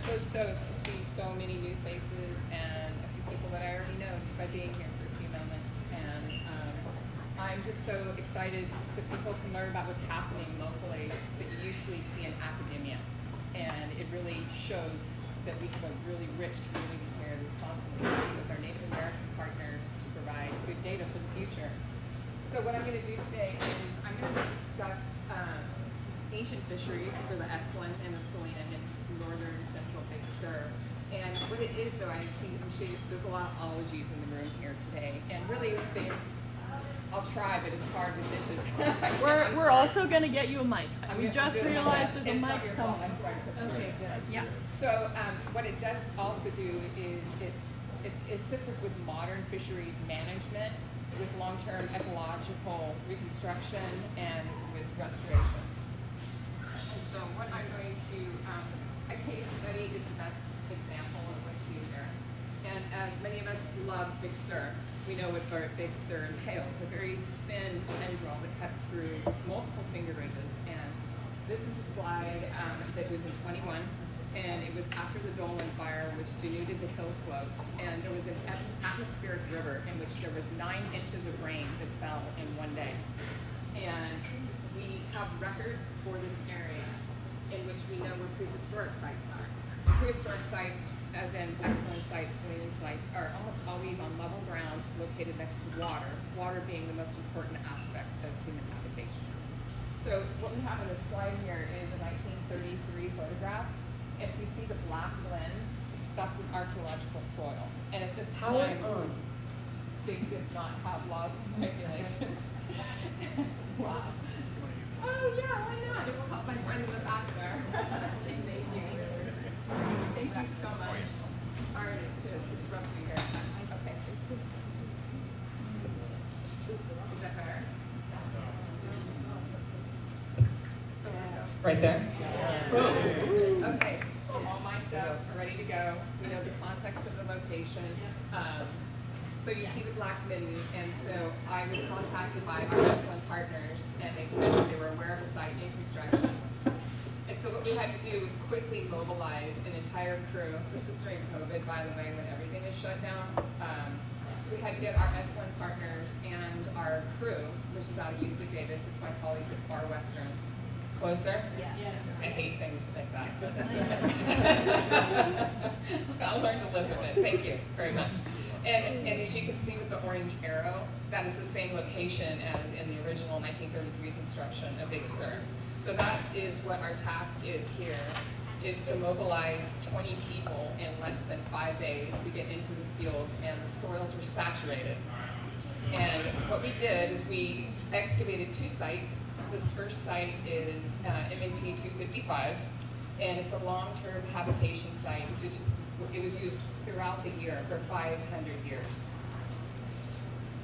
so stoked to see so many new faces and a few people that I already know just by being here for a few moments. And I'm just so excited that people can learn about what's happening locally that you usually see in academia. And it really shows that we have a really rich community here that's constantly working with our Native American partners to provide good data for the future. So what I'm going to do today is I'm going to discuss ancient fisheries for the Estlin and the Salina in northern central Big Sur. And what it is, though, I'm sure there's a lot of ologies in the room here today. And really, I'll try, but it's hard with dishes. We're also going to get you a mic. We just realized there's a it's mic not your fault. coming. I'm sorry. Okay, good. Yeah. So what it does also do is it assists us with modern fisheries management, with long-term ecological reconstruction, and with restoration. And so what I'm going to, a case study is the best example of what to do here. And as many of us love Big Sur, we know what Big Sur entails, a very thin tendril that cuts through multiple finger ridges. And this is a slide that was in 21, and it was after the Dolan fire, which denuded the hill slopes. And there was an atmospheric river in which there was 9 inches of rain that fell in one day. And we have records for this area in which we know where prehistoric sites are. Prehistoric sites, as in Estlin sites, Salina sites, are almost always on level ground located next to water, water being the most important aspect of human habitation. So what we have in this slide here is a 1933 photograph. If you see the black lens, that's an archaeological soil. And at this time, they did not have laws and regulations. Wow. Oh yeah, why not? It will help my friend in the back there. Thank you. Thank you so much. Sorry to disrupt you here. Okay. Is that better? Right there? Okay, all mic'd up, are ready to go. We know the context of the location. So you see the black midden, and so I was contacted by our Joslin partners, and they said that they were aware of the site in construction. And so what we had to do was quickly mobilize an entire crew. This is during COVID, by the way, when everything is shut down. So we had to get our Joslin partners and our crew, which is out of UC Davis. It's my colleagues at Far Western. Closer? Yeah. I hate things like that, but that's okay. I'll learn to live with it. Thank you very much. And as you can see with the orange arrow, that is the same location as in the original 1933 construction of Big Sur. So that is what our task is here, is to mobilize 20 people in less than 5 days to get into the field, and the soils were saturated. And what we did is we excavated 2 sites. This first site is MNT 255, and it's a long-term habitation site, which is, it was used throughout the year for 500 years.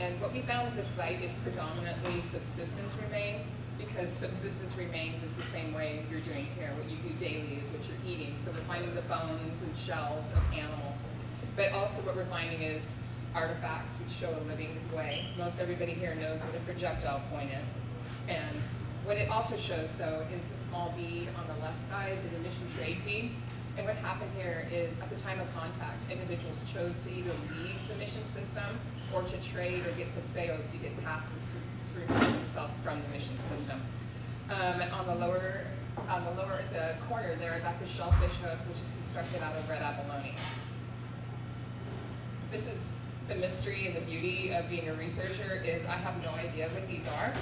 And what we found at this site is predominantly subsistence remains, because subsistence remains is the same way you're doing here. What you do daily is what you're eating. So we're finding the bones and shells of animals. But also what we're finding is artifacts which show a living way. Most everybody here knows what a projectile point is. And what it also shows, though, is the small bead on the left side is a mission trade bead. And what happened here is, at the time of contact, individuals chose to either leave the mission system or to trade or get paseos to get passes to remove themselves from the mission system. On the lower, the corner there, that's a shellfish hook, which is constructed out of red abalone. This is the mystery and the beauty of being a researcher, is I have no idea what these are.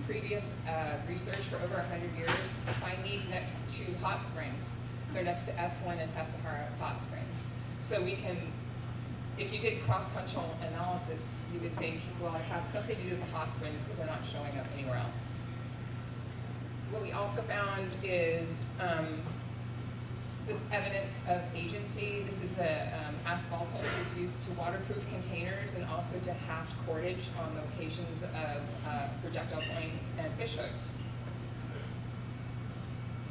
Previous research for over 100 years find these next to hot springs. They're next to Estlin and Tessahara hot springs. So we can, if you did cross-functional analysis, you would think, well, it has something to do with the hot springs because they're not showing up anywhere else. What we also found is this evidence of agency. This is the asphaltum that is used to waterproof containers and also to haft cordage on locations of projectile points and fish hooks.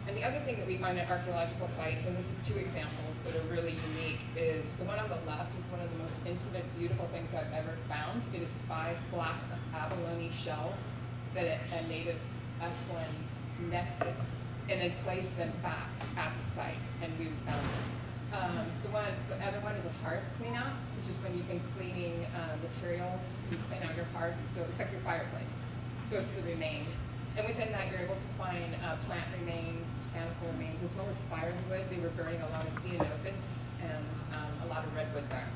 And the other thing that we find at archaeological sites, and this is 2 examples that are really unique, is the one on the left is one of the most intimate, beautiful things I've ever found. It is 5 black abalone shells that a native Estlin nested and then place them back at the site, and we found them. The other one is a hearth cleanout, which is when you've been cleaning materials, you clean out your hearth, so it's like your fireplace. So it's the remains. And within that, you're able to find plant remains, botanical remains, as well as firewood. They were burning a lot of ceanothus and a lot of redwood there.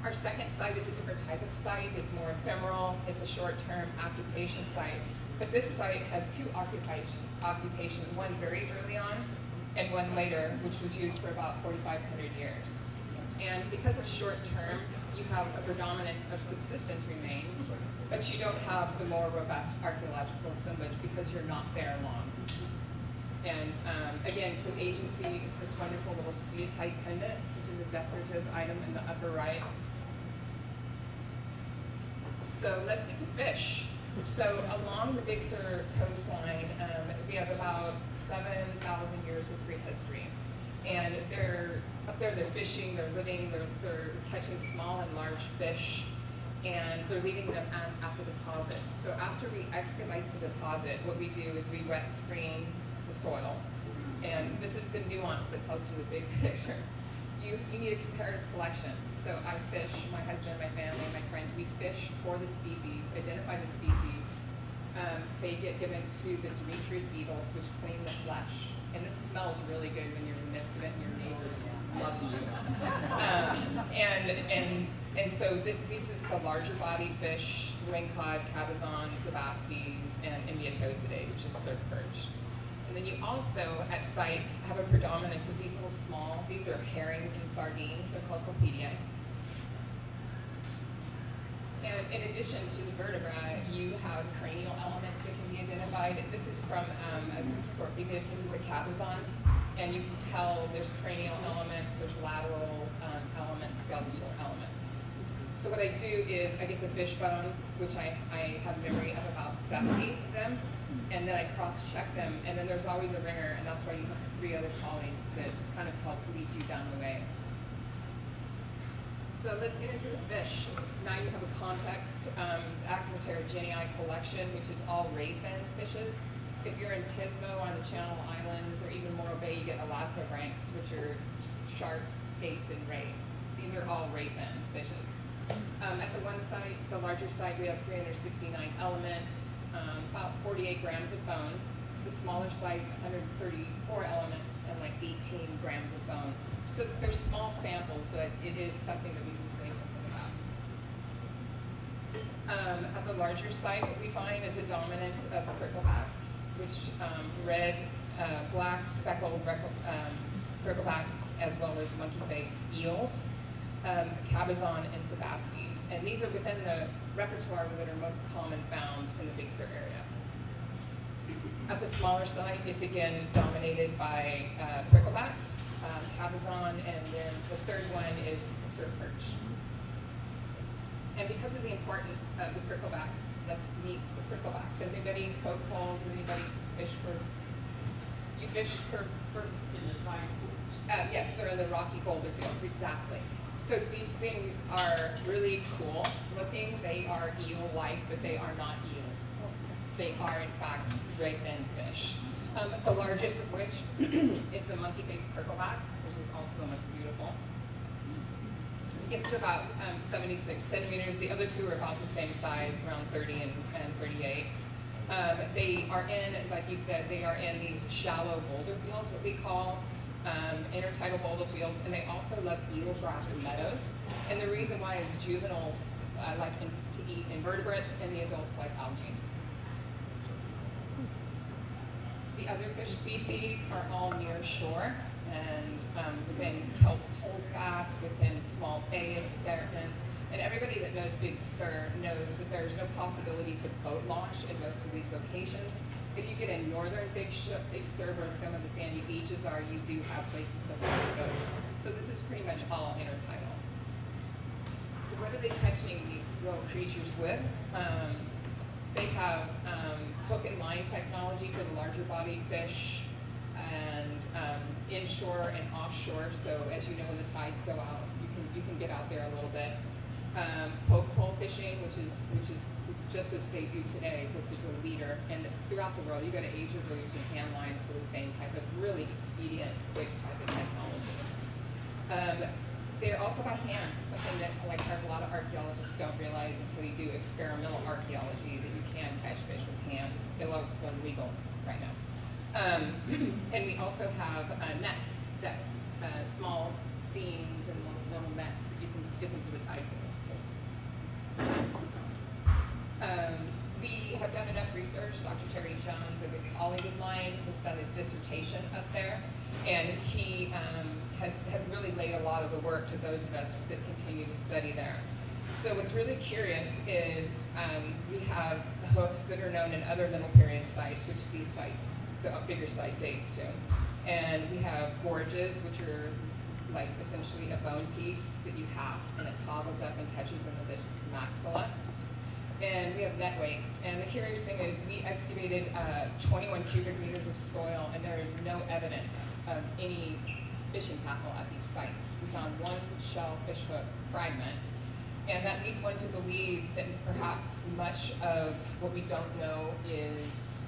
Our second site is a different type of site. It's more ephemeral. It's a short-term occupation site. But this site has two occupations, one very early on and one later, which was used for about 4,500 years. And because it's short-term, you have a predominance of subsistence remains, but you don't have the more robust archaeological assemblage because you're not there long. And again, some agency is this wonderful little steatite pendant, which is a decorative item in the upper right. So let's get to fish. So along the Big Sur coastline, we have about 7,000 years of prehistory. And they're up there, they're fishing, they're living, they're catching small and large fish, and they're leaving them at the deposit. So after we excavate the deposit, what we do is we wet screen the soil. And this is the nuance that tells you the big picture. You need a comparative collection. So I fish, my husband, my family, my friends, we fish for the species, identify the species. They get given to the demetriid beetles, which clean the flesh. And this smells really good when you're in the midst of it and your neighbors love you. And so this is the larger bodied fish, ring cod, cabezon, sebastes, and Imbiatosidae, which is surf perch. And then you also, at sites, have a predominance of these little small, these are herrings and sardines, they're called Copediae. And in addition to the vertebrae, you have cranial elements that can be identified. This is from a Scorpicus, this is a cabezon, and you can tell there's cranial elements, there's lateral elements, skeletal elements. So what I do is I get the fish bones, which I have memory of about 70 of them, and then I cross-check them, and then there's always a ringer, and that's why you have 3 other colleagues that kind of help lead you down the way. So let's get into the fish. Now you have a context, Acrometerogenii collection, which is all ray-finned fishes. If you're in Pismo on the Channel Islands, or even Morro Bay, you get elasmobranchs, which are just sharks, skates, and rays. These are all ray-finned fishes. At the one site, the larger site, we have 369 elements, about 48 grams of bone. The smaller site, 134 elements and like 18 grams of bone. So there's small samples, but it is something that we can say something about. At the larger site, what we find is a dominance of cricklebacks, which red, black, speckled cricklebacks, as well as monkey face eels, cabezon, and sebastes. And these are within the repertoire that are most common found in the Big Sur area. At the smaller site, it's again dominated by cricklebacks, cabezon, and then the third one is surf perch. And because of the importance of the cricklebacks, let's meet the cricklebacks. Has anybody poke holes? Has anybody fish for? You fish for yes, they're in the rocky boulder fields, exactly. So these things are really cool looking. They are eel-like, but they are not eels. They are, in fact, ray-finned fish. The largest of which is the monkey-faced crickleback, which is also the most beautiful. It gets to about 76 centimeters. The other two are about the same size, around 30 and 38. They are in, like you said, they are in these shallow boulder fields, what we call intertidal boulder fields, and they also love eelgrass and meadows. And the reason why is juveniles like to eat invertebrates, and the adults like algae. The other fish species are all near shore, and within kelp holdfasts, within small bay escarpments, and everybody that knows Big Sur knows that there's no possibility to boat launch in most of these locations. If you get in northern Big Sur, where some of the sandy beaches are, you do have places to launch boats. So this is pretty much all intertidal. So what are they catching these little creatures with? They have hook and line technology for the larger bodied fish, and inshore and offshore. So as you know, when the tides go out, you can get out there a little bit. poke hole fishing, which is just as they do today. This is a leader, and it's throughout the world. You go to Asia, they're using hand lines for the same type of really expedient, quick type of technology. They're also by hand, something that like a lot of archaeologists don't realize until you do experimental archaeology, that you can catch fish with hand, although it's illegal right now. And we also have nets, small seams and little nets that you can dip into the tide pools. We have done enough research. Dr. Terry Jones, a good colleague of mine, has done his dissertation up there, and he has really laid a lot of the work to those of us that continue to study there. So what's really curious is we have hooks that are known in other Middle Period sites, which these sites, the bigger site dates to. And we have gorges, which are like essentially a bone piece that you haft, and it toggles up and catches in the fish's maxilla. And we have net weights. And the curious thing is we excavated 21 cubic meters of soil, and there is no evidence of any fishing tackle at these sites. We found one shell fish hook fragment, and that leads one to believe that perhaps much of what we don't know is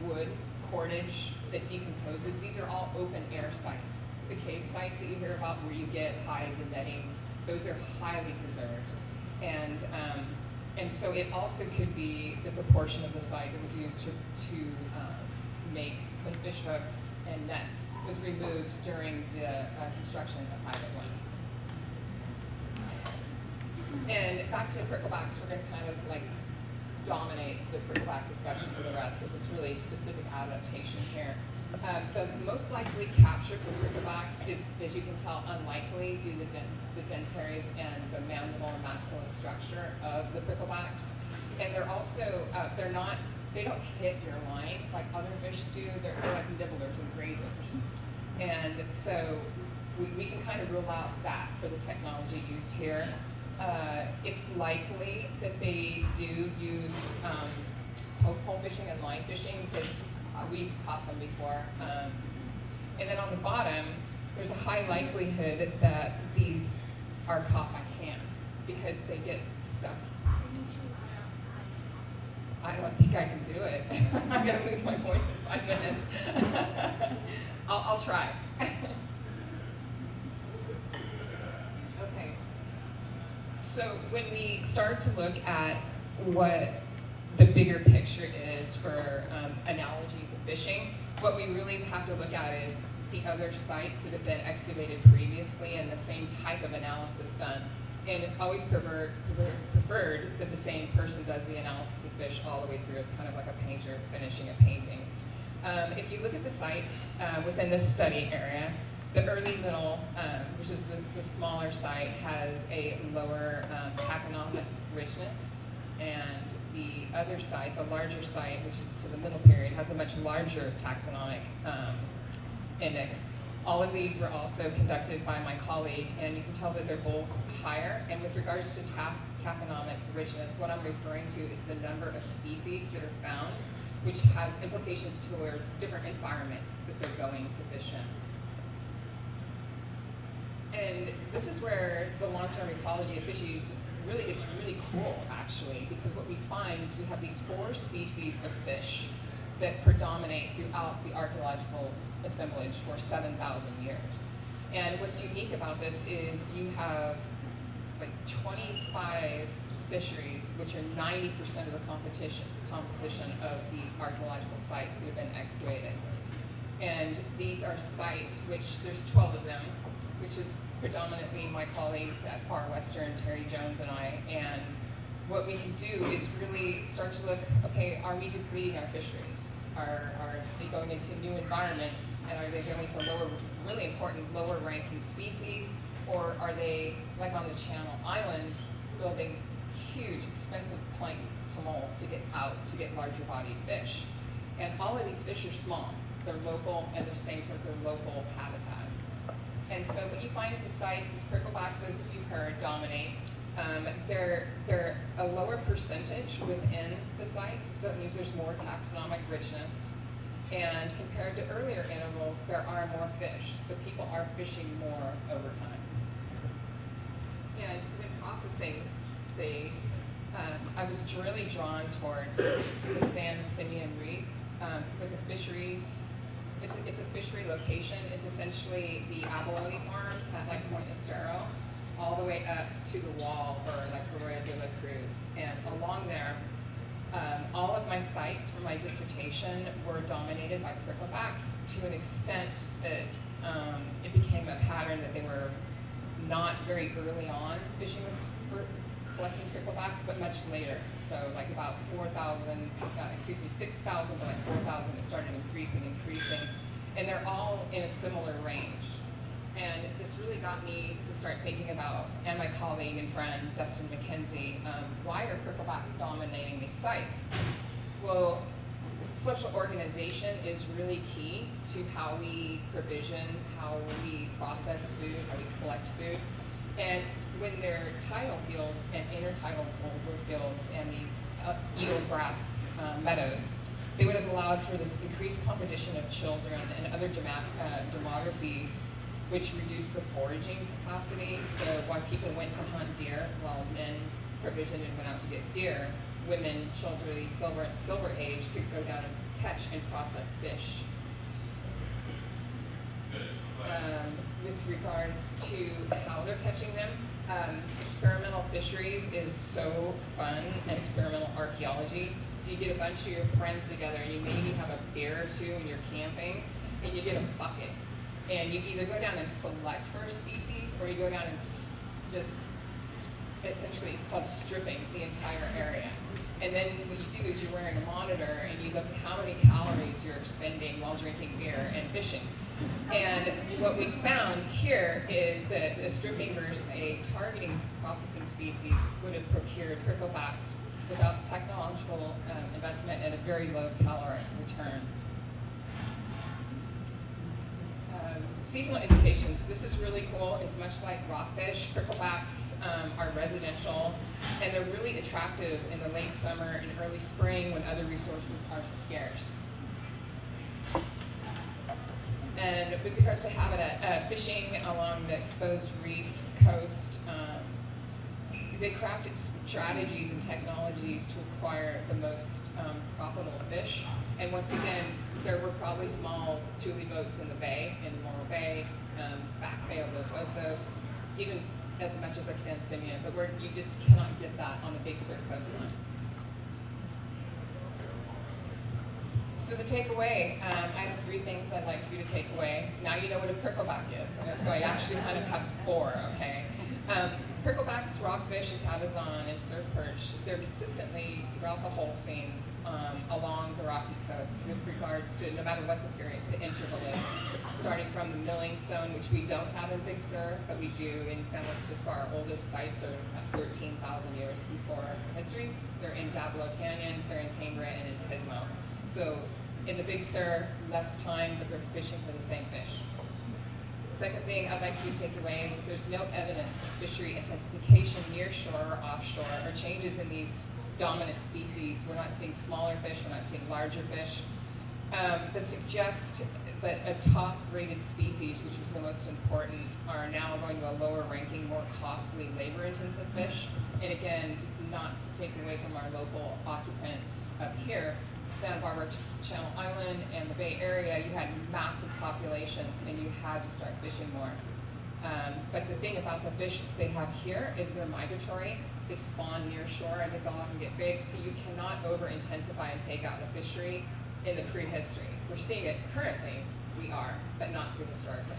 wood, cordage that decomposes. These are all open air sites. The cave sites that you hear about where you get hides and netting, those are highly preserved. And so it also could be that the portion of the site that was used to make the fish hooks and nets was removed during the construction of Pilot 1. And back to pricklebacks, we're going to kind of like dominate the prickleback discussion for the rest because it's really specific adaptation here. The most likely capture for pricklebacks is, as you can tell, unlikely due to the dentary and the mandible and maxilla structure of the pricklebacks. And they're also, they don't hit your line like other fish do. They're like nibblers and grazers. And so we can kind of rule out that for the technology used here. It's likely that they do use poke hole fishing and line fishing because we've caught them before. And then on the bottom, there's a high likelihood that these are caught by hand because they get stuck. I don't think I can do it. I'm gonna lose my voice in 5 minutes. I'll try. Okay. So when we start to look at what the bigger picture is for analogies of fishing, what we really have to look at is the other sites that have been excavated previously and the same type of analysis done. And it's always preferred that the same person does the analysis of fish all the way through. It's kind of like a painter finishing a painting. If you look at the sites within this study area, the early middle, which is the smaller site, has a lower taxonomic richness, and the other site, the larger site, which is to the Middle Period, has a much larger taxonomic index. All of these were also conducted by my colleague, and you can tell that they're both higher. And with regards to taxonomic richness, what I'm referring to is the number of species that are found, which has implications towards different environments that they're going to fish in. And this is where the long-term ecology of fisheries gets really cool, actually, because what we find is we have these 4 species of fish that predominate throughout the archaeological assemblage for 7,000 years. And what's unique about this is you have like 25 fisheries, which are 90% of the composition of these archaeological sites that have been excavated. And these are sites, which there's 12 of them, which is predominantly my colleagues at Far Western, Terry Jones and I. And what we can do is really start to look, okay, are we depleting our fisheries? Are they going into new environments, and are they going to really important lower ranking species, or are they, like on the Channel Islands, building huge expensive plankton moles to get out to get larger bodied fish? And all of these fish are small. They're local, and they're staying towards their local habitat. And so what you find at the sites is pricklebacks, as you've heard, dominate. They're a lower percentage within the sites, so it means there's more taxonomic richness. And compared to earlier intervals, there are more fish, so people are fishing more over time. And with processing base, I was really drawn towards the San Simeon Reef with the fisheries. It's a fishery location. It's essentially the abalone farm at like Point Estero, all the way up to the wall for like Arroyo de la Cruz. And along there, all of my sites for my dissertation were dominated by pricklebacks to an extent that it became a pattern that they were not very early on fishing for collecting pricklebacks, but much later. So like about 6,000 to like 4,000, it started increasing. And they're all in a similar range. And this really got me to start thinking about, and my colleague and friend, Dustin McKenzie, why are pricklebacks dominating these sites? Well, social organization is really key to how we provision, how we process food, how we collect food. And when they're tidal fields and intertidal boulder fields and these eelgrass meadows, they would have allowed for this increased competition of children and other demographies, which reduced the foraging capacity. So while people went to hunt deer, while men provisioned and went out to get deer, women, children, silver age could go down and catch and process fish. With regards to how they're catching them, experimental fisheries is so fun, and experimental archaeology. So you get a bunch of your friends together and you maybe have a beer or two and you're camping, and you get a bucket. And you either go down and select for a species, or you go down and just, essentially it's called stripping the entire area. And then what you do is you're wearing a monitor and you look at how many calories you're expending while drinking beer and fishing. And what we found here is that the stripping versus a targeting processing species would have procured pricklebacks without technological investment and a very low caloric return. Seasonal indications. This is really cool. It's much like rockfish. Pricklebacks are residential, and they're really attractive in the late summer and early spring when other resources are scarce. And with regards to habitat, fishing along the exposed reef coast, they crafted strategies and technologies to acquire the most profitable fish. And once again, there were probably small tule boats in the bay, in Morro Bay, Back Bay of Los Osos, even as much as like San Simeon, but where you just cannot get that on the Big Sur coastline. So the takeaway, I have 3 things I'd like for you to take away. Now you know what a prickleback is. So I actually kind of have 4, okay? Pricklebacks, rockfish, and cabezon, and surf perch, they're consistently throughout the whole scene along the Rocky Coast with regards to, no matter what the period, the interval is, starting from the milling stone, which we don't have in Big Sur, but we do in San Luis Obispo. Our oldest sites are 13,000 years before history. They're in Diablo Canyon, they're in Cambria, and in Pismo. So in the Big Sur, less time, but they're fishing for the same fish. The second thing I'd like you to take away is that there's no evidence of fishery intensification near shore or offshore, or changes in these dominant species. We're not seeing smaller fish, we're not seeing larger fish. That suggest that a top-rated species, which was the most important, are now going to a lower ranking, more costly, labor-intensive fish. And again, not to take away from our local occupants up here, Santa Barbara, Channel Island, and the Bay Area, you had massive populations and you had to start fishing more. But the thing about the fish that they have here is they're migratory. They spawn near shore and they go off and get big, so you cannot over-intensify and take out the fishery in the prehistory. We're seeing it currently, we are, but not prehistorically.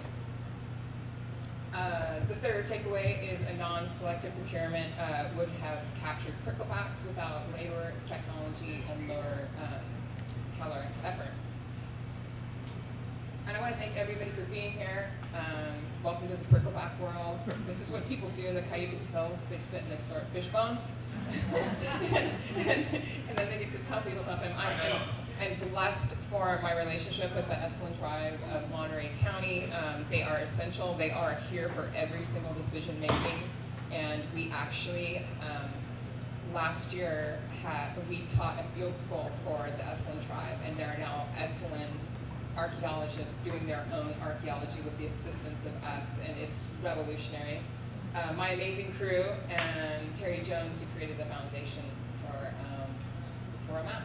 The third takeaway is a non-selective procurement would have captured pricklebacks without labor, technology, and lower caloric effort. And I want to thank everybody for being here. Welcome to the prickleback world. This is what people do in the Cayucas Hills. They sit and they sort fish bones. and then they get to tell people about them. I'm blessed for my relationship with the Esalen tribe of Monterey County. They are essential. They are here for every single decision making. And we actually, last year, we taught a field school for the Esalen tribe, and there are now Esalen archaeologists doing their own archaeology with the assistance of us, and it's revolutionary. my amazing crew and Terry Jones, who created the foundation for a map.